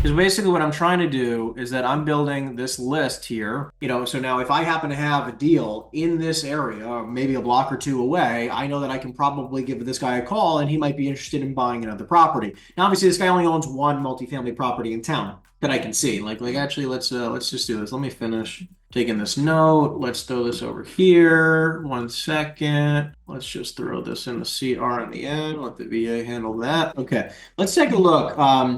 Because basically what I'm trying to do is that I'm building this list here, so now if I happen to have a deal in this area, or maybe a block or two away, I know that I can probably give this guy a call and he might be interested in buying another property. Now, obviously, this guy only owns one multifamily property in town that I can see. Like actually, let's just do this. Let me finish taking this note. Let's throw this over here. 1 second. Let's just throw this in the CR in the end. Let the VA handle that. Okay. Let's take a look.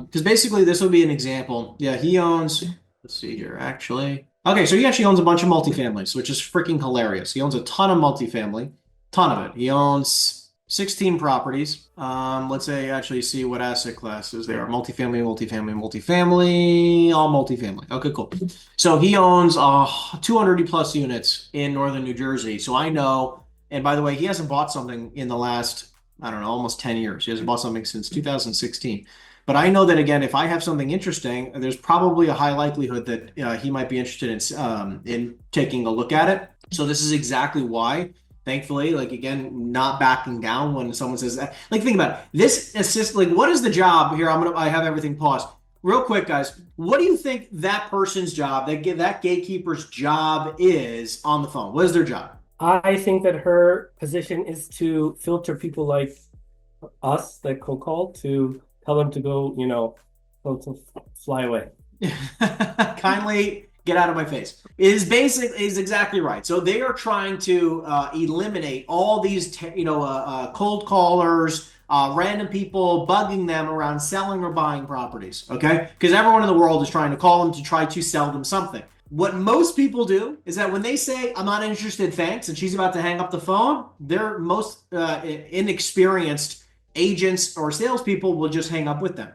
Because basically this will be an example. Yeah, he owns, let's see here, actually. Okay, so he actually owns a bunch of multifamilies, which is freaking hilarious. He owns a ton of multifamily, ton of it. He owns 16 properties. Let's say actually see what asset classes they are. Multifamily, multifamily, multifamily, all multifamily. Okay, cool. So he owns 200 plus units in northern New Jersey. So I know, and by the way, he hasn't bought something in the last, I don't know, almost 10 years. He hasn't bought something since 2016. But I know that again, if I have something interesting, there's probably a high likelihood that he might be interested in taking a look at it. So this is exactly why, thankfully, like again, not backing down when someone says that. Like think about it. This assist, like what is the job here? I have everything paused. Real quick, guys, what do you think that person's job, that gatekeeper's job is on the phone? What is their job? I think that her position is to filter people like us that cold call to tell them to go, to fly away. Kindly get out of my face. Is exactly right. So they are trying to eliminate all these, cold callers, random people bugging them around selling or buying properties. Okay, because everyone in the world is trying to call them to try to sell them something. What most people do is that when they say, I'm not interested, thanks, and she's about to hang up the phone, their most inexperienced agents or salespeople will just hang up with them,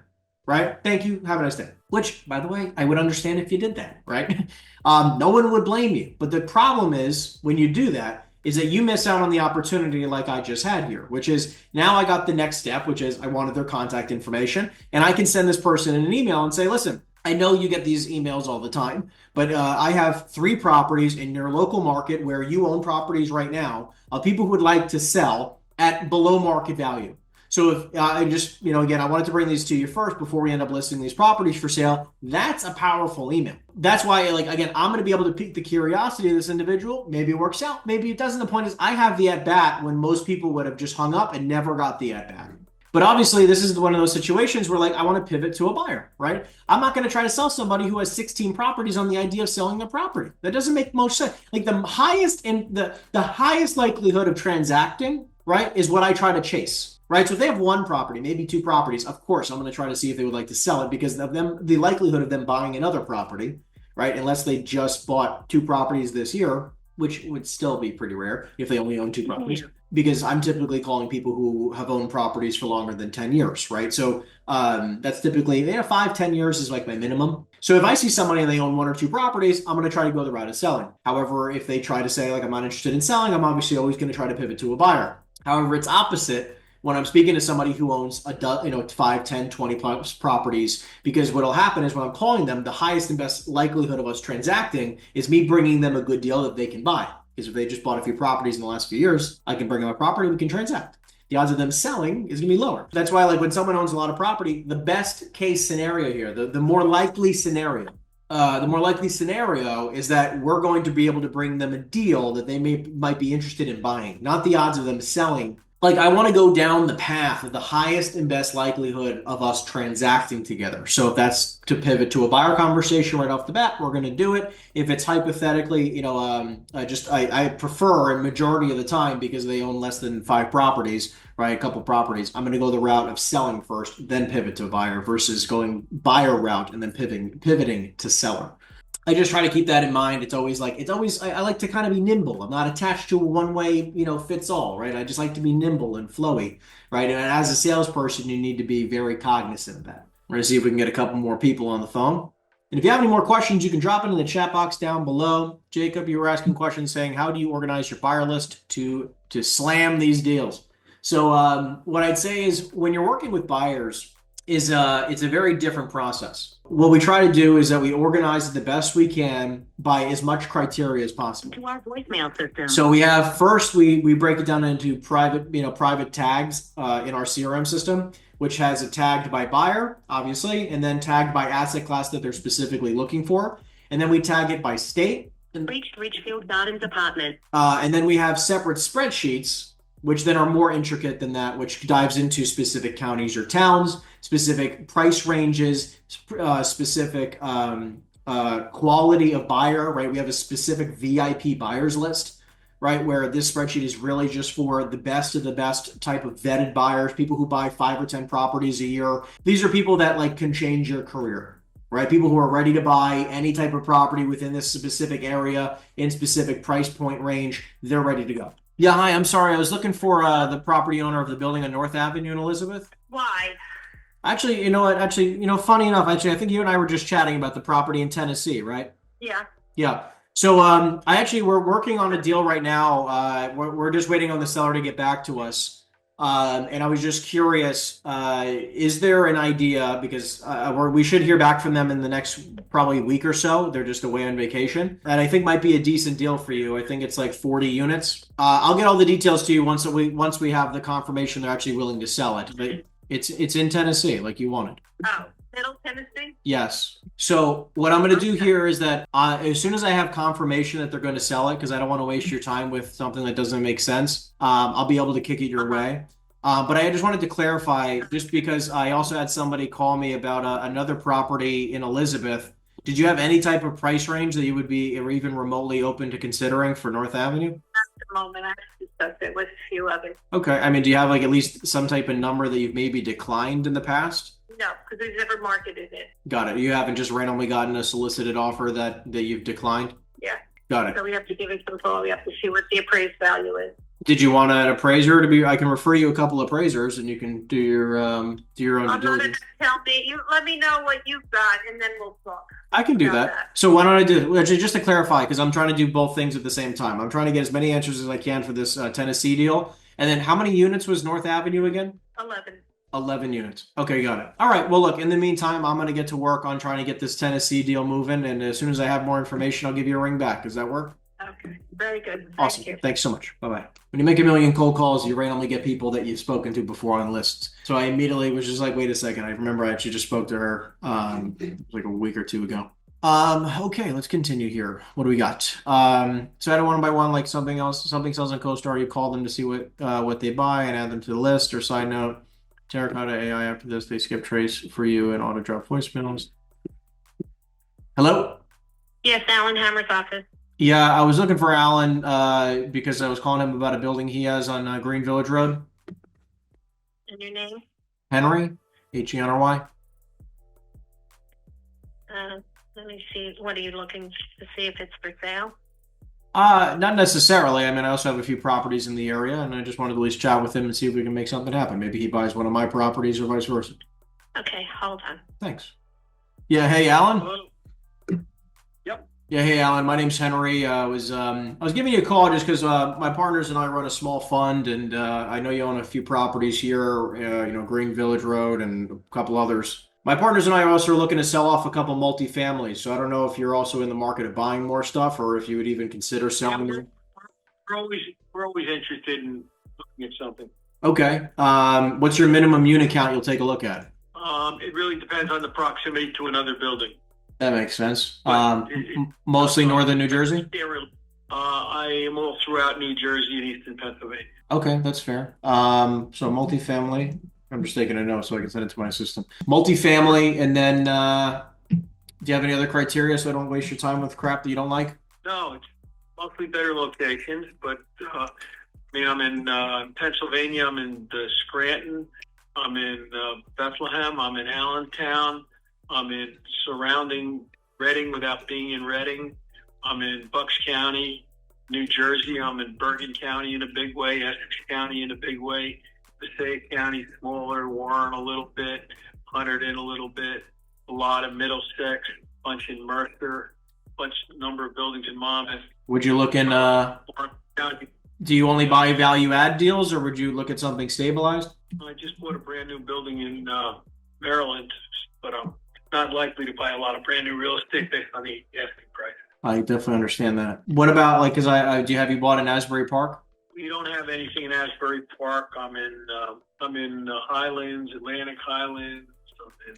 right? Thank you. Have a nice day. Which, by the way, I would understand if you did that, right? No one would blame you. But the problem is when you do that, is that you miss out on the opportunity like I just had here, which is now I got the next step, which is I wanted their contact information, and I can send this person an email and say, listen, I know you get these emails all the time, but I have 3 properties in your local market where you own properties right now of people who would like to sell at below market value. So if I just, again, I wanted to bring these to you first before we end up listing these properties for sale. That's a powerful email. That's why, again, I'm going to be able to pique the curiosity of this individual. Maybe it works out. Maybe it doesn't. The point is I have the at bat when most people would have just hung up and never got the at bat. But obviously, this is one of those situations where, I want to pivot to a buyer, right? I'm not going to try to sell somebody who has 16 properties on the idea of selling their property. That doesn't make much sense. Like the highest likelihood of transacting, right, is what I try to chase, right? So if they have 1 property, maybe 2 properties, of course, I'm going to try to see if they would like to sell it because of them, the likelihood of them buying another property, right, unless they just bought 2 properties this year, which would still be pretty rare if they only own 2 properties. Because I'm typically calling people who have owned properties for longer than 10 years, right? So that's typically 5-10 years is like my minimum. So if I see somebody and they own 1 or 2 properties, I'm going to try to go the route of selling. However, if they try to say I'm not interested in selling, I'm obviously always going to try to pivot to a buyer. However, it's opposite when I'm speaking to somebody who owns 5, 10, 20 plus properties, because what'll happen is when I'm calling them, the highest and best likelihood of us transacting is me bringing them a good deal that they can buy. Because if they just bought a few properties in the last few years, I can bring them a property, we can transact. The odds of them selling is going to be lower. That's why when someone owns a lot of property, the best case scenario here, the more likely scenario, is that we're going to be able to bring them a deal that they might be interested in buying, not the odds of them selling. I want to go down the path of the highest and best likelihood of us transacting together. So if that's to pivot to a buyer conversation right off the bat, we're going to do it. If it's hypothetically, I prefer a majority of the time because they own less than 5 properties, right? A couple properties. I'm going to go the route of selling first, then pivot to buyer versus going buyer route and then pivoting to seller. I just try to keep that in mind. I like to kind of be nimble. I'm not attached to a one way, fits all, right? I just like to be nimble and flowy, right? And as a salesperson, you need to be very cognizant of that. We're going to see if we can get a couple more people on the phone. And if you have any more questions, you can drop it in the chat box down below. Jacob, you were asking questions saying, how do you organize your buyer list to slam these deals? So what I'd say is when you're working with buyers, it's a very different process. What we try to do is that we organize it the best we can by as much criteria as possible. To our voicemail system. So we have first we break it down into private tags in our CRM system, which has a tagged by buyer, obviously, and then tagged by asset class that they're specifically looking for. And then we tag it by state. Reached Ridgefield Gardens apartment. And then we have separate spreadsheets, which then are more intricate than that, which dives into specific counties or towns, specific price ranges, specific quality of buyer, right? We have a specific VIP buyers list, right? Where this spreadsheet is really just for the best of the best type of vetted buyers, people who buy 5 or 10 properties a year. These are people that like can change your career, right? People who are ready to buy any type of property within this specific area in specific price point range. They're ready to go. Yeah, hi, I'm sorry. I was looking for the property owner of the building on North Avenue in Elizabeth. Why? Actually, you know what? Actually, funny enough, I think you and I were just chatting about the property in Tennessee, right? Yeah. Yeah. So we're working on a deal right now. We're just waiting on the seller to get back to us. And I was just curious, is there an idea, because we should hear back from them in the next probably week or so. They're just away on vacation. And I think might be a decent deal for you. I think it's like 40 units. I'll get all the details to you once we have the confirmation they're actually willing to sell it. But it's in Tennessee, like you wanted. Oh, Middle Tennessee? Yes. So what I'm going to do here is that as soon as I have confirmation that they're going to sell it, because I don't want to waste your time with something that doesn't make sense, I'll be able to kick it your way. But I just wanted to clarify, just because I also had somebody call me about another property in Elizabeth. Did you have any type of price range that you would be or even remotely open to considering for North Avenue? At the moment, I discussed it with a few others. Okay. I mean, do you have like at least some type of number that you've maybe declined in the past? No, because we've never marketed it. Got it. You haven't just randomly gotten a solicited offer that you've declined? Yeah. Got it. So we have to give it some thought. We have to see what the appraised value is. Did you want an appraiser to be? I can refer you a couple of appraisers, and you can do your own due diligence. Tell me. You let me know what you've got, and then we'll talk. I can do that. So why don't I do actually just to clarify, because I'm trying to do both things at the same time. I'm trying to get as many answers as I can for this Tennessee deal. And then how many units was North Avenue again? 11. 11 units. Okay, got it. All right. Well, look, in the meantime, I'm going to get to work on trying to get this Tennessee deal moving. And as soon as I have more information, I'll give you a ring back. Does that work? Okay. Very good. Awesome. Thank you. Thanks so much. Bye-bye. When you make a million cold calls, you randomly get people that you've spoken to before on lists. So I immediately was just like, wait a second. I remember I actually just spoke to her like a week or two ago. Okay, let's continue here. What do we got? So I had one by one, like something sells on CoStar. You call them to see what they buy and add them to the list. Or side note, Terracotta AI after this, they skip trace for you and auto drop voicemails. Hello? Yes, Alan Hammer's office. Yeah, I was looking for Alan because I was calling him about a building he has on Green Village Road. And your name? Henry, Henry. Let me see. What are you looking to see if it's for sale? Not necessarily. I mean, I also have a few properties in the area, and I just wanted to at least chat with him and see if we can make something happen. Maybe he buys one of my properties or vice versa. Okay, hold on. Thanks. Yeah, hey, Alan. Hello. Yep. Yeah, hey, Alan. My name's Henry. I was giving you a call just because my partners and I run a small fund, and I know you own a few properties here, Green Village Road and a couple others. My partners and I are also looking to sell off a couple multifamilies, so I don't know if you're also in the market of buying more stuff or if you would even consider selling them. We're always interested in looking at something. Okay. What's your minimum unit count you'll take a look at? It really depends on the proximity to another building. That makes sense. But Mostly northern New Jersey? I am all throughout New Jersey and eastern Pennsylvania. Okay, that's fair. So multifamily. I'm just taking a note so I can send it to my assistant. Multifamily, and then do you have any other criteria so I don't waste your time with crap that you don't like? No, it's mostly better locations, but I'm in Pennsylvania, I'm in Scranton, I'm in Bethlehem, I'm in Allentown, I'm in surrounding Reading without being in Reading, I'm in Bucks County, New Jersey, I'm in Bergen County in a big way, Essex County in a big way, Passaic County smaller, Warren a little bit, Hunterdon a little bit, a lot of Middlesex, bunch in Mercer, number of buildings in Monmouth. Would you look in do you only buy value add deals or would you look at something stabilized? I just bought a brand new building in Maryland, but I'm not likely to buy a lot of brand new real estate based on the asking price. I definitely understand that. What about have you bought in Asbury Park? We don't have anything in Asbury Park. I'm in Highlands, Atlantic Highlands. I'm in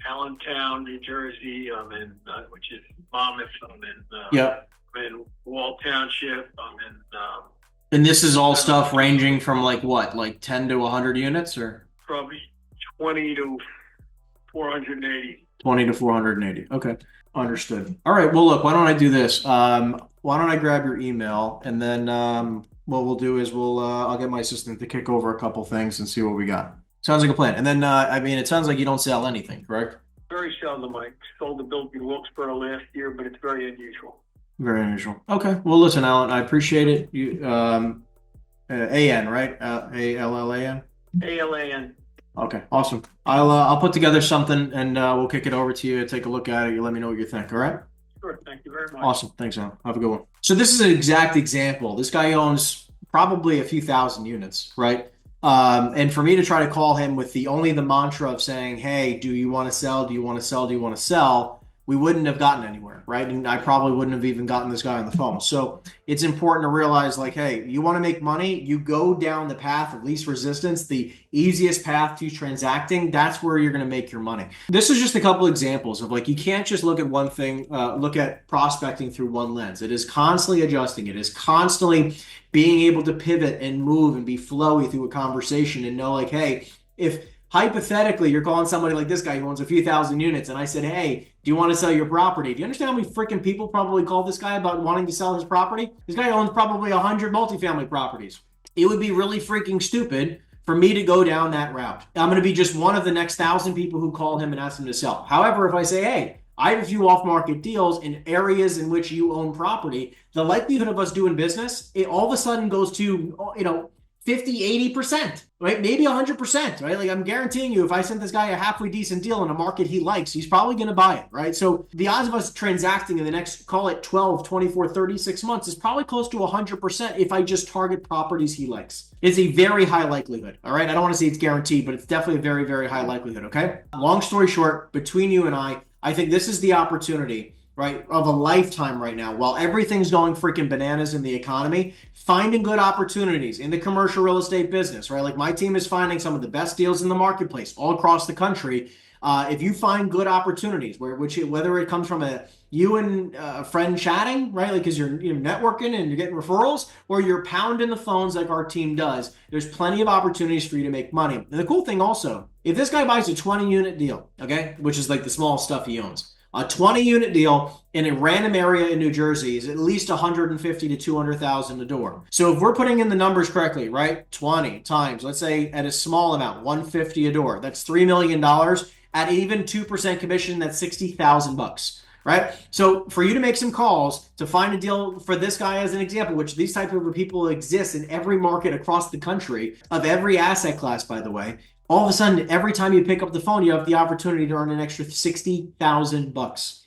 Allentown, New Jersey. I'm in which is Monmouth. Yeah. I'm in Wall Township. I'm in And this is all stuff ranging from like what, like 10 to 100 units, or probably 20 to 480. 20 to 480. Okay. Understood. All right. Well, look, why don't I do this? Why don't I grab your email, and then what we'll do is I'll get my assistant to kick over a couple things and see what we got. Sounds like a plan. And then I mean, it sounds like you don't sell anything, correct? Very seldom. I sold a building in Wilkesboro last year, but it's very unusual. Very unusual. Okay. Well, listen, Alan, I appreciate it. You AN, right? ALLAN? ALAN. Okay, awesome. I'll put together something, and we'll kick it over to you. Take a look at it. You let me know what you think. All right? Sure. Thank you very much. Awesome. Thanks, Alan. Have a good one. So this is an exact example. This guy owns probably a few thousand units, right? And for me to try to call him with the mantra of saying, "Hey, do you want to sell? Do you want to sell? Do you want to sell?" We wouldn't have gotten anywhere, right? And I probably wouldn't have even gotten this guy on the phone. So it's important to realize, like, hey, you want to make money, you go down the path of least resistance, the easiest path to transacting. That's where you're going to make your money. This is just a couple examples of, like, you can't just look at one thing, look at prospecting through one lens. It is constantly adjusting. It is constantly being able to pivot and move and be flowy through a conversation and know, like, hey, if hypothetically you're calling somebody like this guy who owns a few thousand units, and I said, hey, do you want to sell your property? Do you understand how many freaking people probably call this guy about wanting to sell his property? This guy owns probably 100 multifamily properties. It would be really freaking stupid for me to go down that route. I'm going to be just one of the next 1,000 people who call him and ask him to sell. However, if I say, hey, I have a few off-market deals in areas in which you own property, the likelihood of us doing business, it all of a sudden goes to, 50, 80%, right? Maybe 100%, right? Like, I'm guaranteeing you, if I sent this guy a halfway decent deal in a market he likes, he's probably going to buy it, right? So the odds of us transacting in the next, call it 12, 24, 36 months is probably close to 100% if I just target properties he likes. It's a very high likelihood, all right? I don't want to say it's guaranteed, but it's definitely a very, very high likelihood, okay? Long story short, between you and I think this is the opportunity, right, of a lifetime right now. While everything's going freaking bananas in the economy, finding good opportunities in the commercial real estate business, right? Like, my team is finding some of the best deals in the marketplace all across the country. If you find good opportunities, whether it comes from you and a friend chatting, right? Like, because you're networking and you're getting referrals, or you're pounding the phones like our team does, there's plenty of opportunities for you to make money. And the cool thing also, if this guy buys a 20-unit deal, okay, which is like the small stuff he owns, a 20-unit deal in a random area in New Jersey is at least $150,000 to $200,000 a door. So if we're putting in the numbers correctly, right, 20 times, let's say at a small amount, $150 a door, that's $3 million. At even 2% commission, that's $60,000, right? So for you to make some calls to find a deal for this guy as an example, which these type of people exist in every market across the country, of every asset class, by the way, all of a sudden, every time you pick up the phone, you have the opportunity to earn an extra $60,000.